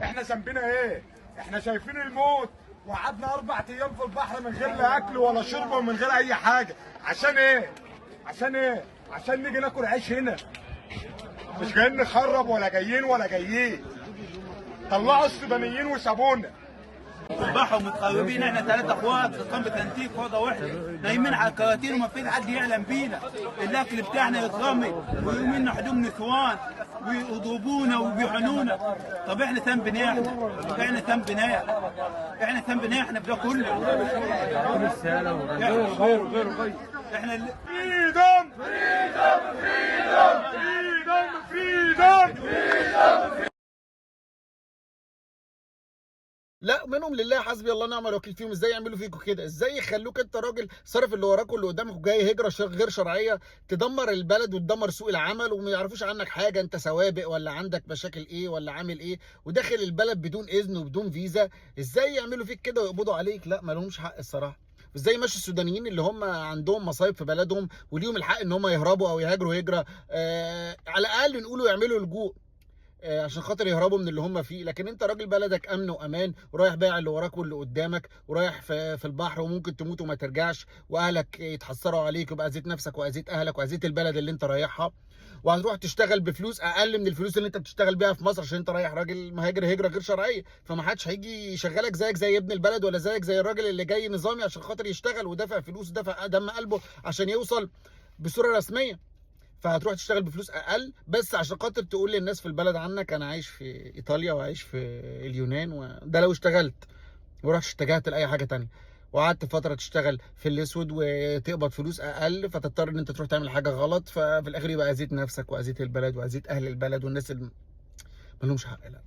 احنا ذنبنا ايه؟ احنا شايفين الموت وقعدنا 4 ايام في البحر من غير لا اكل ولا شرب ومن غير اي حاجه. عشان ايه؟ عشان ايه؟ عشان نيجي ناكل عيش هنا. مش جايين نخرب ولا جايين. طلعوا السودانيين وسابونا. البحر متخربين، احنا 3 اخوات في قمه انتيك فوضى واحده نايمين على الكراتين وما فيش حد يعلم بينا. الاكل بتاعنا يترمي ويرموا لنا هدوم نسوان ويضربونا وبيحنونا. طب احنا ذنبنا ايه؟ احنا ذنبنا ايه؟ احنا بده كله. احنا فريدم لا منهم لله حسبي الله ونعم الوكيل فيهم. ازاي يعملوا فيكوا كده؟ ازاي يخلوك انت راجل صارف اللي وراك واللي قدامك وجاي هجره غير شرعيه تدمر البلد وتدمر سوق العمل وما يعرفوش عنك حاجه، انت سوابق ولا عندك مشاكل ايه ولا عامل ايه وداخل البلد بدون اذن وبدون فيزا؟ ازاي يعملوا فيك كده ويقبضوا عليك؟ لا ما لهمش حق الصراحه. ازاي ماشي السودانيين اللي هم عندهم مصايب في بلدهم وليهم الحق ان هم يهربوا او يهاجروا هجره، على الاقل نقولوا يعملوا لجوء عشان خاطر يهربوا من اللي هم فيه. لكن انت راجل بلدك امن وامان ورايح بايع اللي وراك واللي قدامك ورايح في البحر وممكن تموت وما ترجعش واهلك يتحسروا عليك ويبقى اذيت نفسك واذيت اهلك واذيت البلد اللي انت رايحها، وهتروح تشتغل بفلوس اقل من الفلوس اللي انت بتشتغل بيها في مصر عشان انت رايح راجل مهاجر هجره غير شرعيه. فما حدش هيجي يشغلك زيك زي ابن البلد ولا زيك زي الراجل اللي جاي نظامي عشان خاطر يشتغل ودافع فلوس ودافع دم قلبه عشان يوصل بصوره رسميه. فهتروح تشتغل بفلوس اقل بس عشان خاطر تقول للناس في البلد عنك انا عايش في ايطاليا وعايش في اليونان. وده لو اشتغلت ورحت اتجهت لاي حاجه تانية وقعدت فتره تشتغل في الاسود وتقبض فلوس اقل فتضطر ان انت تروح تعمل حاجه غلط، ففي الاخر يبقى اذيت نفسك واذيت البلد واذيت اهل البلد والناس اللي مالهمش حق. لا